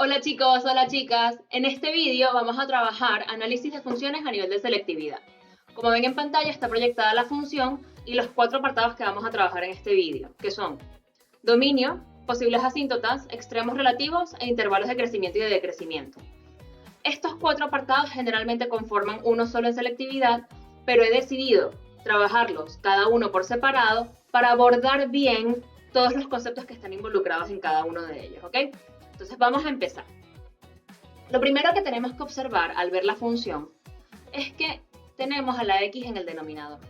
Hola chicos, hola chicas. En este vídeo vamos a trabajar análisis de funciones a nivel de selectividad. Como ven en pantalla está proyectada la función y los 4 apartados que vamos a trabajar en este vídeo, que son dominio, posibles asíntotas, extremos relativos e intervalos de crecimiento y de decrecimiento. Estos 4 apartados generalmente conforman uno solo en selectividad, pero he decidido trabajarlos cada uno por separado para abordar bien todos los conceptos que están involucrados en cada uno de ellos, ¿ok? Entonces vamos a empezar. Lo primero que tenemos que observar al ver la función es que tenemos a la x en el denominador,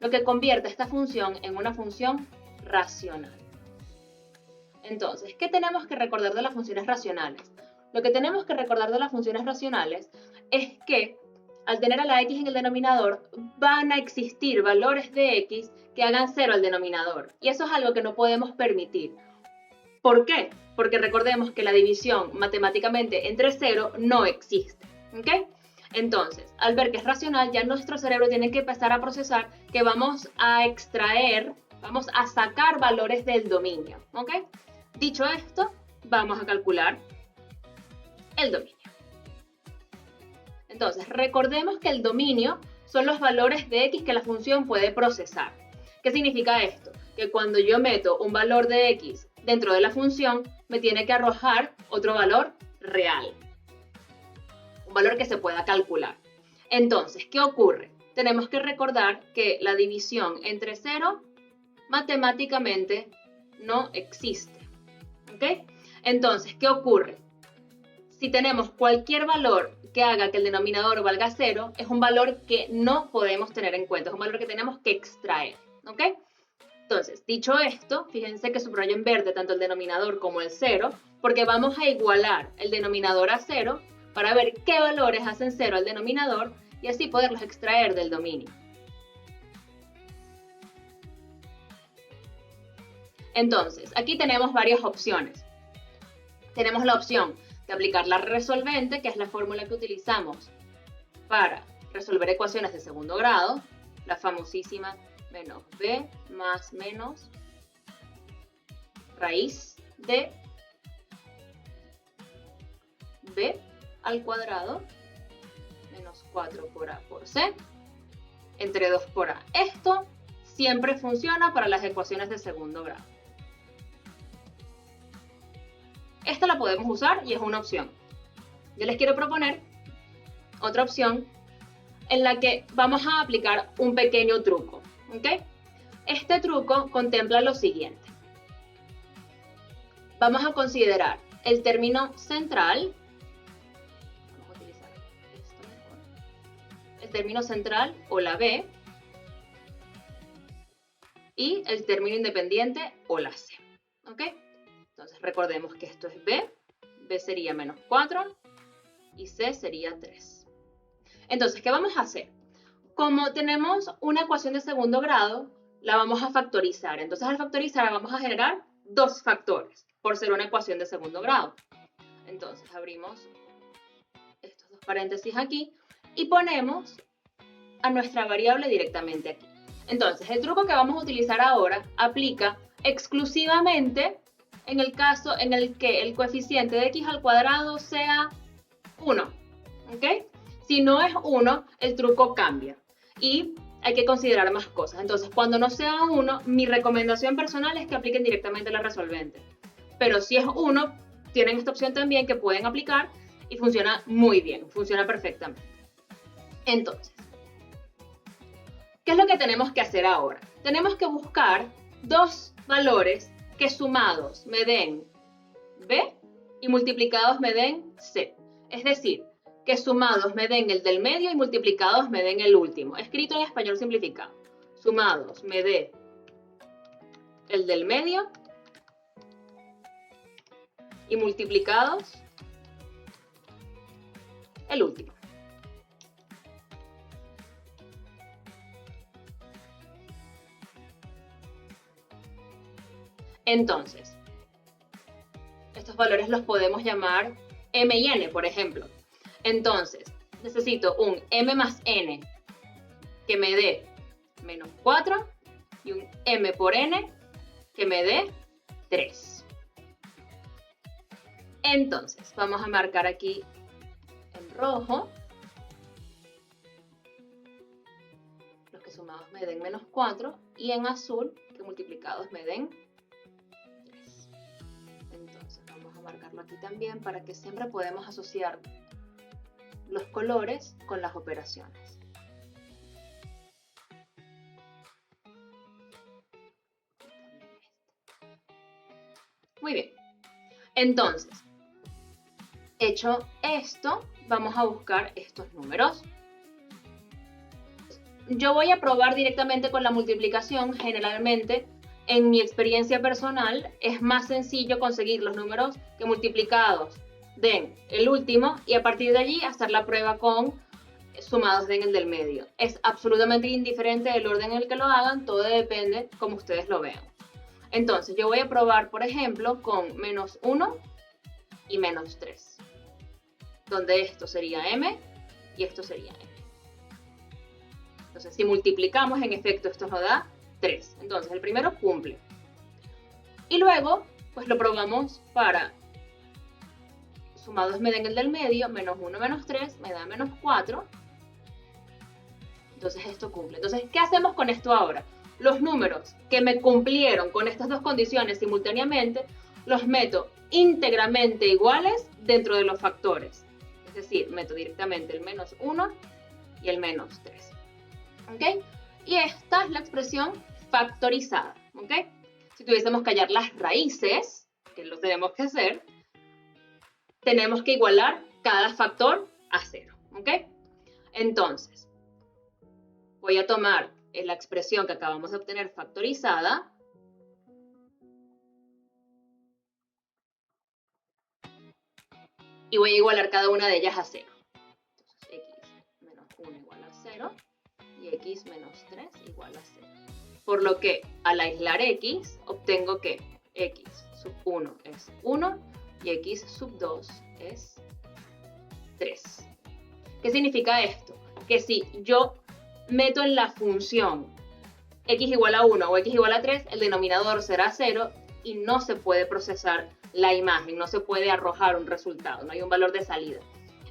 lo que convierte esta función en una función racional. Entonces, ¿qué tenemos que recordar de las funciones racionales? Lo que tenemos que recordar de las funciones racionales es que al tener a la x en el denominador van a existir valores de x que hagan 0 al denominador, y eso es algo que no podemos permitir. ¿Por qué? Porque recordemos que la división matemáticamente entre 0 no existe, ¿ok? Entonces, al ver que es racional, ya nuestro cerebro tiene que empezar a procesar que vamos a extraer, vamos a sacar valores del dominio, ¿ok? Dicho esto, vamos a calcular el dominio. Entonces, recordemos que el dominio son los valores de x que la función puede procesar. ¿Qué significa esto? Que cuando yo meto un valor de x dentro de la función, me tiene que arrojar otro valor real. Un valor que se pueda calcular. Entonces, ¿qué ocurre? Tenemos que recordar que la división entre 0 matemáticamente no existe. ¿Ok? Entonces, ¿qué ocurre? Si tenemos cualquier valor que haga que el denominador valga 0, es un valor que no podemos tener en cuenta, es un valor que tenemos que extraer. ¿Ok? Entonces, dicho esto, fíjense que subrayo en verde tanto el denominador como el 0, porque vamos a igualar el denominador a 0 para ver qué valores hacen 0 al denominador y así poderlos extraer del dominio. Entonces, aquí tenemos varias opciones. Tenemos la opción de aplicar la resolvente, que es la fórmula que utilizamos para resolver ecuaciones de segundo grado, la famosísima menos b más menos raíz de b al cuadrado menos 4 por a por c entre 2 por a. Esto siempre funciona para las ecuaciones de segundo grado. Esta la podemos usar y es una opción. Yo les quiero proponer otra opción en la que vamos a aplicar un pequeño truco. ¿Okay? Este truco contempla lo siguiente. Vamos a considerar el término central. Vamos a utilizar esto mejor. El término central o la b. Y el término independiente o la c. ¿Ok? Entonces recordemos que esto es b. B sería menos 4 y c sería 3. Entonces, ¿qué vamos a hacer? Como tenemos una ecuación de segundo grado, la vamos a factorizar. Entonces, al factorizar vamos a generar 2 factores, por ser una ecuación de segundo grado. Entonces, abrimos estos 2 paréntesis aquí y ponemos a nuestra variable directamente aquí. Entonces, el truco que vamos a utilizar ahora aplica exclusivamente en el caso en el que el coeficiente de x al cuadrado sea 1. ¿Ok? Si no es 1, el truco cambia. Y hay que considerar más cosas. Entonces, cuando no sea 1, mi recomendación personal es que apliquen directamente la resolvente. Pero si es 1, tienen esta opción también que pueden aplicar y funciona muy bien, funciona perfectamente. Entonces, ¿qué es lo que tenemos que hacer ahora? Tenemos que buscar 2 valores que sumados me den b y multiplicados me den c. Es decir, que sumados me den el del medio y multiplicados me den el último. Escrito en español simplificado. Sumados me dé el del medio y multiplicados el último. Entonces, estos valores los podemos llamar m y n, por ejemplo. Entonces, necesito un m más n que me dé menos 4 y un m por n que me dé 3. Entonces, vamos a marcar aquí en rojo. Los que sumados me den menos 4. Y en azul, que multiplicados me den 3. Entonces, vamos a marcarlo aquí también para que siempre podamos asociar los colores con las operaciones. Muy bien. Entonces, hecho esto, vamos a buscar estos números. Yo voy a probar directamente con la multiplicación. Generalmente, en mi experiencia personal, es más sencillo conseguir los números que multiplicados den el último y a partir de allí hacer la prueba con sumados den el del medio. Es absolutamente indiferente el orden en el que lo hagan, todo depende como ustedes lo vean. Entonces, yo voy a probar, por ejemplo, con menos 1 y menos 3, donde esto sería m y esto sería m. Entonces, si multiplicamos, en efecto, esto nos da 3. Entonces, el primero cumple. Y luego, pues lo probamos para sumados me den el del medio, menos 1 menos 3 me da menos 4. Entonces, esto cumple. Entonces, ¿qué hacemos con esto ahora? Los números que me cumplieron con estas dos condiciones simultáneamente, los meto íntegramente iguales dentro de los factores. Es decir, meto directamente el menos 1 y el menos 3. ¿Ok? Y esta es la expresión factorizada. ¿Ok? Si tuviésemos que hallar las raíces, que lo tenemos que hacer, tenemos que igualar cada factor a 0. ¿Ok? Entonces, voy a tomar la expresión que acabamos de obtener factorizada y voy a igualar cada una de ellas a 0. Entonces, x menos 1 igual a 0 y x menos 3 igual a 0. Por lo que al aislar x, obtengo que x sub 1 es 1 y x sub 2 es 3. ¿Qué significa esto? Que si yo meto en la función x igual a 1 o x igual a 3, el denominador será 0 y no se puede procesar la imagen, no se puede arrojar un resultado, no hay un valor de salida.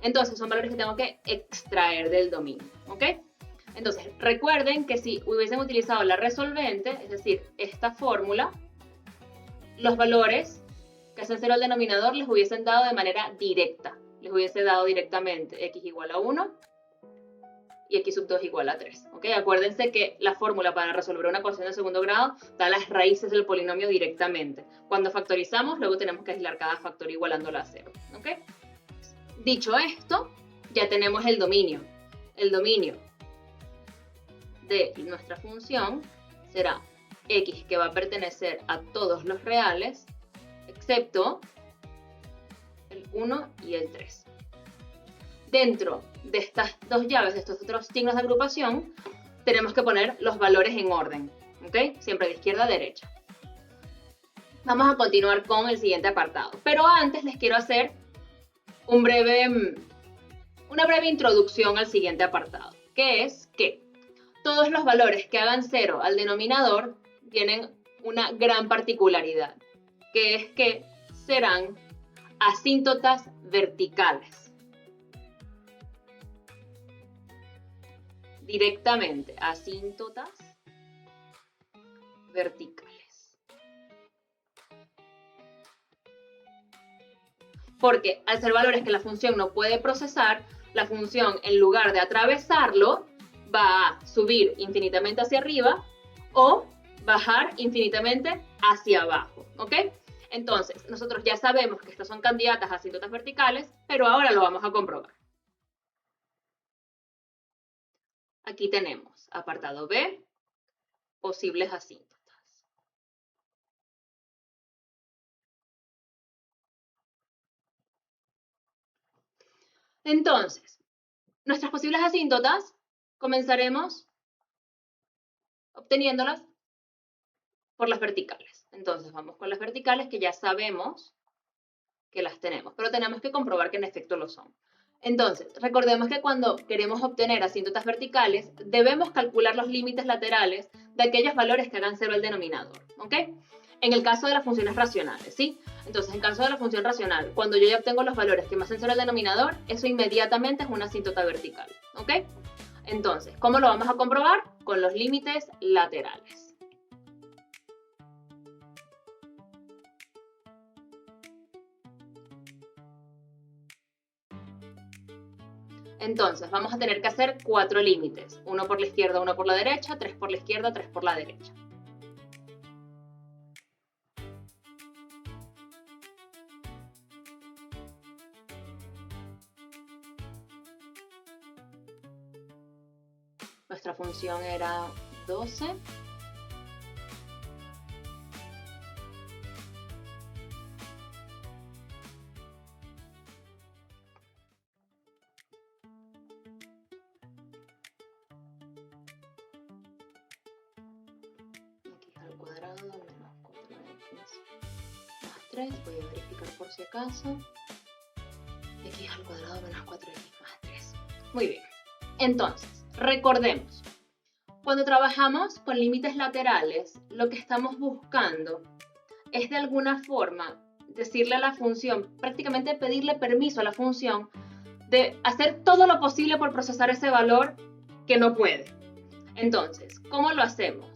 Entonces son valores que tengo que extraer del dominio, ¿ok? Entonces recuerden que si hubiesen utilizado la resolvente, es decir, esta fórmula, los valores que hacen 0 al denominador les hubiesen dado de manera directa, les hubiese dado directamente x igual a 1 y x sub 2 igual a 3. ¿Ok? Acuérdense que la fórmula para resolver una ecuación de segundo grado da las raíces del polinomio directamente. Cuando factorizamos, luego tenemos que aislar cada factor igualándola a 0. ¿Ok? Dicho esto, ya tenemos el dominio. El dominio de nuestra función será x, que va a pertenecer a todos los reales, excepto el 1 y el 3. Dentro de estas dos llaves, de estos otros signos de agrupación, tenemos que poner los valores en orden, ¿ok? Siempre de izquierda a derecha. Vamos a continuar con el siguiente apartado, pero antes les quiero hacer una breve introducción al siguiente apartado, que es que todos los valores que hagan 0 al denominador tienen una gran particularidad, que es que serán asíntotas verticales. Directamente, asíntotas verticales. Porque al ser valores que la función no puede procesar, la función en lugar de atravesarlo va a subir infinitamente hacia arriba o bajar infinitamente hacia abajo, ¿ok? Entonces, nosotros ya sabemos que estas son candidatas a asíntotas verticales, pero ahora lo vamos a comprobar. Aquí tenemos apartado B, posibles asíntotas. Entonces, nuestras posibles asíntotas comenzaremos obteniéndolas por las verticales. Entonces, vamos con las verticales que ya sabemos que las tenemos, pero tenemos que comprobar que en efecto lo son. Entonces, recordemos que cuando queremos obtener asíntotas verticales, debemos calcular los límites laterales de aquellos valores que hagan 0 al denominador, ¿ok? En el caso de las funciones racionales, ¿sí? Entonces, en caso de la función racional, cuando yo ya obtengo los valores que me hacen cero el denominador, eso inmediatamente es una asíntota vertical, ¿ok? Entonces, ¿cómo lo vamos a comprobar? Con los límites laterales. Entonces, vamos a tener que hacer 4 límites. 1 por la izquierda, 1 por la derecha, 3 por la izquierda, 3 por la derecha. Nuestra función era 12. Al cuadrado menos 4x más 3, voy a verificar por si acaso, x al cuadrado menos 4x más 3. Muy bien, entonces, recordemos, cuando trabajamos con límites laterales, lo que estamos buscando es de alguna forma decirle a la función, prácticamente pedirle permiso a la función de hacer todo lo posible por procesar ese valor que no puede. Entonces, ¿cómo lo hacemos?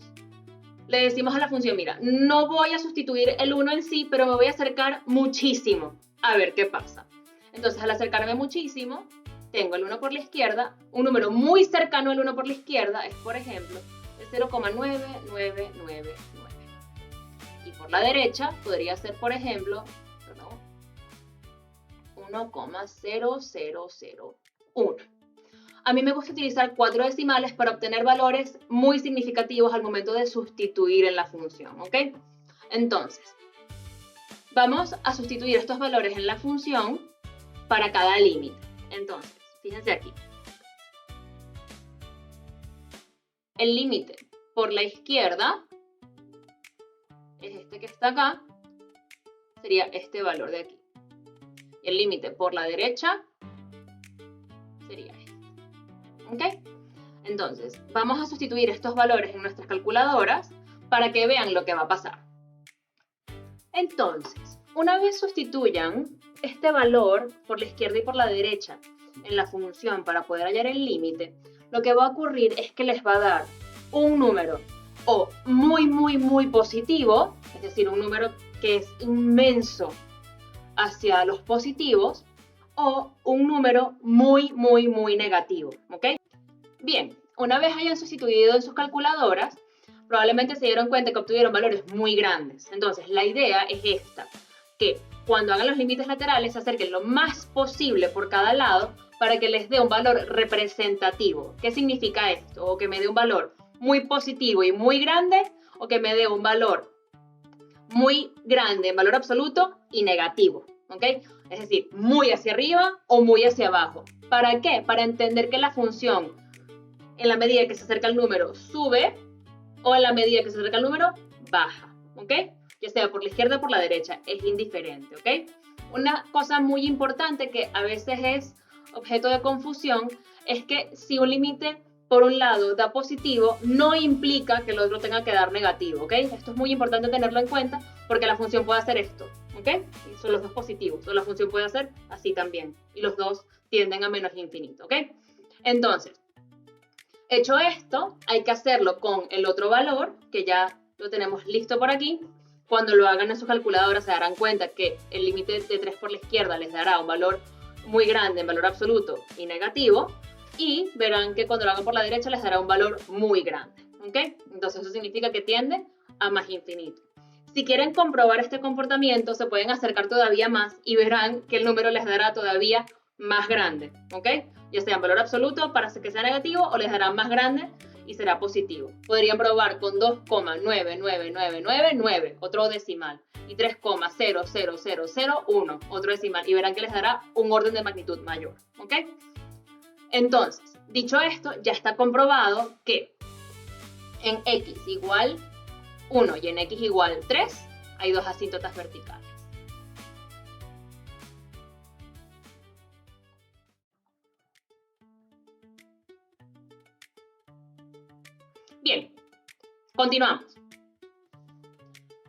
Le decimos a la función, mira, no voy a sustituir el 1 en sí, pero me voy a acercar muchísimo a ver qué pasa. Entonces, al acercarme muchísimo, tengo el 1 por la izquierda, un número muy cercano al 1 por la izquierda es, por ejemplo, el 0,9999. Y por la derecha podría ser, por ejemplo, 1,0001. A mí me gusta utilizar 4 decimales para obtener valores muy significativos al momento de sustituir en la función, ¿ok? Entonces, vamos a sustituir estos valores en la función para cada límite. Entonces, fíjense aquí. El límite por la izquierda es este que está acá, sería este valor de aquí. Y el límite por la derecha sería este. ¿Ok? Entonces, vamos a sustituir estos valores en nuestras calculadoras para que vean lo que va a pasar. Entonces, una vez sustituyan este valor por la izquierda y por la derecha en la función para poder hallar el límite, lo que va a ocurrir es que les va a dar un número o muy positivo, es decir, un número que es inmenso hacia los positivos, o un número muy negativo, ¿ok? Bien, una vez hayan sustituido en sus calculadoras, probablemente se dieron cuenta que obtuvieron valores muy grandes. Entonces, la idea es esta, que cuando hagan los límites laterales se acerquen lo más posible por cada lado para que les dé un valor representativo. ¿Qué significa esto? O que me dé un valor muy positivo y muy grande, o que me dé un valor muy grande en valor absoluto y negativo, ¿ok? Es decir, muy hacia arriba o muy hacia abajo. ¿Para qué? Para entender que la función, en la medida que se acerca al número, sube, o en la medida que se acerca al número, baja, ¿ok? Ya sea por la izquierda o por la derecha, es indiferente, ¿ok? Una cosa muy importante que a veces es objeto de confusión es que si un límite por un lado da positivo, no implica que el otro tenga que dar negativo, ¿ok? Esto es muy importante tenerlo en cuenta porque la función puede hacer esto, ¿ok? Y son los dos positivos, o la función puede hacer así también, y los dos tienden a menos infinito, ¿ok? Entonces, hecho esto, hay que hacerlo con el otro valor, que ya lo tenemos listo por aquí. Cuando lo hagan en sus calculadoras se darán cuenta que el límite de 3 por la izquierda les dará un valor muy grande en valor absoluto y negativo, y verán que cuando lo hagan por la derecha les dará un valor muy grande, ¿ok? Entonces eso significa que tiende a más infinito. Si quieren comprobar este comportamiento, se pueden acercar todavía más y verán que el número les dará todavía más grande, ¿ok? Ya sea en valor absoluto para que sea negativo, o les dará más grande y será positivo. Podrían probar con 2,99999, otro decimal, y 3,00001, otro decimal, y verán que les dará un orden de magnitud mayor, ¿ok? Entonces, dicho esto, ya está comprobado que en x igual 1 y en x igual 3 hay dos asíntotas verticales. Bien, continuamos.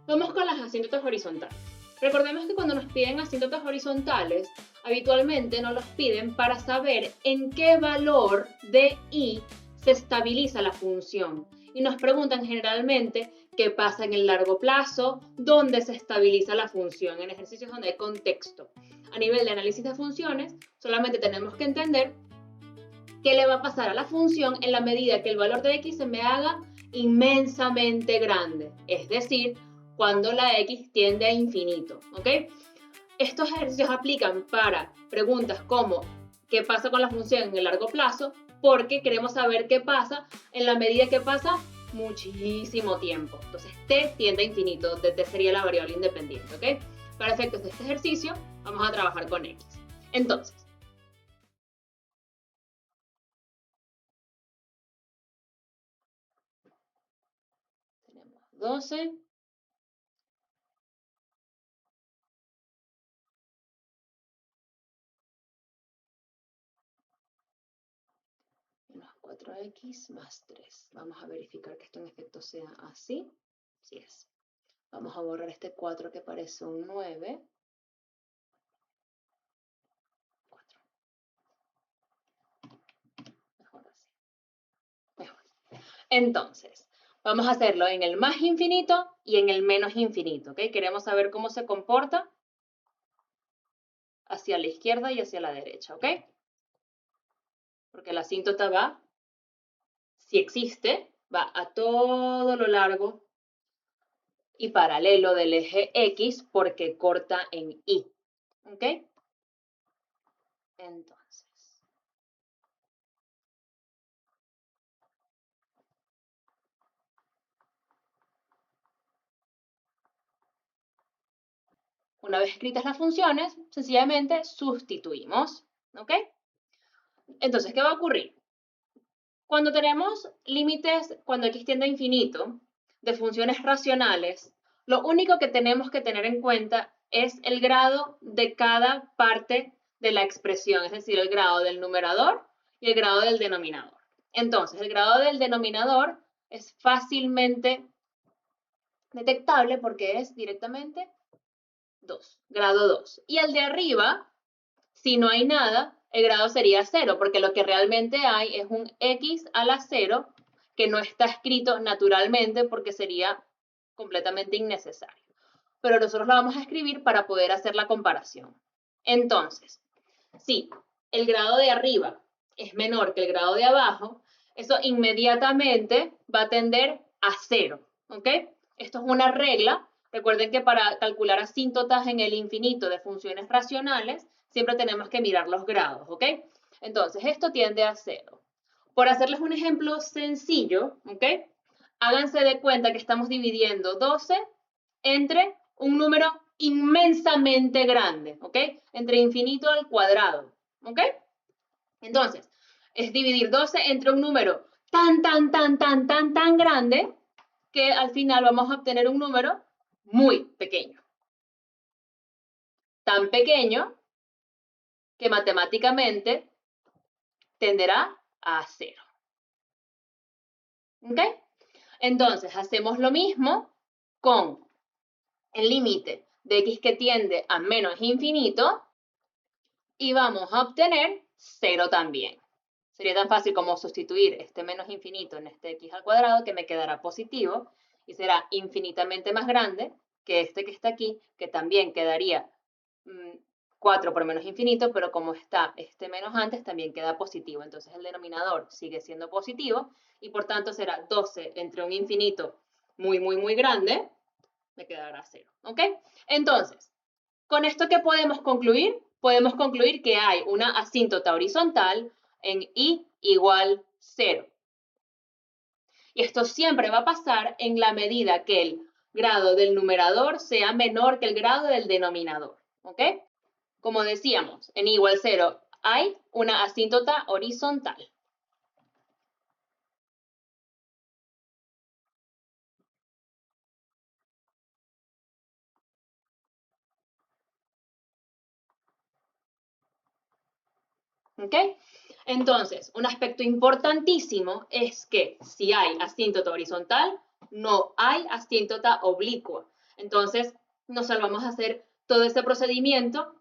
Vamos con las asíntotas horizontales. Recordemos que cuando nos piden asíntotas horizontales, habitualmente nos los piden para saber en qué valor de y se estabiliza la función. Y nos preguntan generalmente qué pasa en el largo plazo, dónde se estabiliza la función, en ejercicios donde hay contexto. A nivel de análisis de funciones, solamente tenemos que entender qué le va a pasar a la función en la medida que el valor de x se me haga inmensamente grande. Es decir, cuando la x tiende a infinito, ¿ok? Estos ejercicios aplican para preguntas como ¿qué pasa con la función en el largo plazo? Porque queremos saber qué pasa en la medida que pasa muchísimo tiempo. Entonces, t tiende a infinito, donde t sería la variable independiente, ¿ok? Para efectos de este ejercicio, vamos a trabajar con x. Entonces, tenemos 12 menos 4x más 3. Vamos a verificar que esto en efecto sea así. Sí es. Vamos a borrar este 4 que parece un 9. 4. Mejor así. Mejor. Entonces, vamos a hacerlo en el más infinito y en el menos infinito, ¿ok? Queremos saber cómo se comporta hacia la izquierda y hacia la derecha, ¿ok? Porque la asíntota va, si existe, va a todo lo largo y paralelo del eje X porque corta en Y, ¿ok? Entonces, una vez escritas las funciones, sencillamente sustituimos, ¿ok? Entonces, ¿qué va a ocurrir? Cuando tenemos límites, cuando x tiende a infinito, de funciones racionales, lo único que tenemos que tener en cuenta es el grado de cada parte de la expresión, es decir, el grado del numerador y el grado del denominador. Entonces, el grado del denominador es fácilmente detectable porque es directamente 2, grado 2. Y el de arriba, si no hay nada, el grado sería 0, porque lo que realmente hay es un x a la 0 que no está escrito naturalmente porque sería completamente innecesario. Pero nosotros lo vamos a escribir para poder hacer la comparación. Entonces, si el grado de arriba es menor que el grado de abajo, eso inmediatamente va a tender a 0, ¿ok? Esto es una regla. Recuerden que para calcular asíntotas en el infinito de funciones racionales, siempre tenemos que mirar los grados, ¿ok? Entonces, esto tiende a 0. Por hacerles un ejemplo sencillo, ¿ok? Háganse de cuenta que estamos dividiendo 12 entre un número inmensamente grande, ¿ok? Entre infinito al cuadrado, ¿ok? Entonces, es dividir 12 entre un número tan grande que al final vamos a obtener un número muy pequeño. Tan pequeño que matemáticamente tenderá a 0. ¿Ok? Entonces, hacemos lo mismo con el límite de x que tiende a menos infinito y vamos a obtener 0 también. Sería tan fácil como sustituir este menos infinito en este x al cuadrado que me quedará positivo y será infinitamente más grande que este que está aquí, que también quedaría 4 por menos infinito, pero como está este menos antes, también queda positivo. Entonces el denominador sigue siendo positivo y por tanto será 12 entre un infinito muy grande, me quedará 0. ¿Ok? Entonces, ¿con esto qué podemos concluir? Podemos concluir que hay una asíntota horizontal en y igual 0. Y esto siempre va a pasar en la medida que el grado del numerador sea menor que el grado del denominador. ¿Ok? Como decíamos, en y igual 0 hay una asíntota horizontal. ¿Ok? Entonces, un aspecto importantísimo es que si hay asíntota horizontal, no hay asíntota oblicua. Entonces, nos salvamos a hacer todo ese procedimiento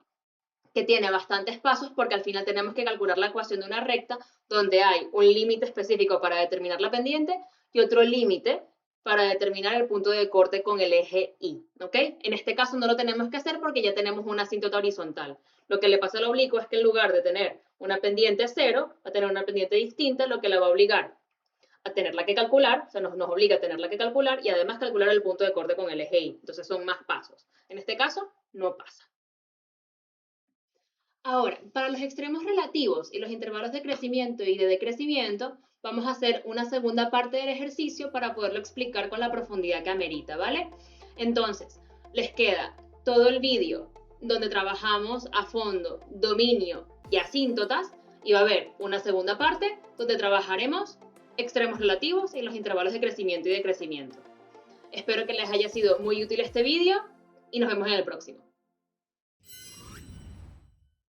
que tiene bastantes pasos porque al final tenemos que calcular la ecuación de una recta donde hay un límite específico para determinar la pendiente y otro límite para determinar el punto de corte con el eje Y, ¿ok? En este caso no lo tenemos que hacer porque ya tenemos una asíntota horizontal. Lo que le pasa al oblicuo es que en lugar de tener una pendiente 0, va a tener una pendiente distinta, lo que la va a obligar a tenerla que calcular, o sea, nos obliga a tenerla que calcular y además calcular el punto de corte con el eje Y. Entonces son más pasos. En este caso, no pasa. Ahora, para los extremos relativos y los intervalos de crecimiento y de decrecimiento, vamos a hacer una segunda parte del ejercicio para poderlo explicar con la profundidad que amerita, ¿vale? Entonces, les queda todo el vídeo donde trabajamos a fondo dominio y asíntotas y va a haber una segunda parte donde trabajaremos extremos relativos y los intervalos de crecimiento y decrecimiento. Espero que les haya sido muy útil este vídeo y nos vemos en el próximo.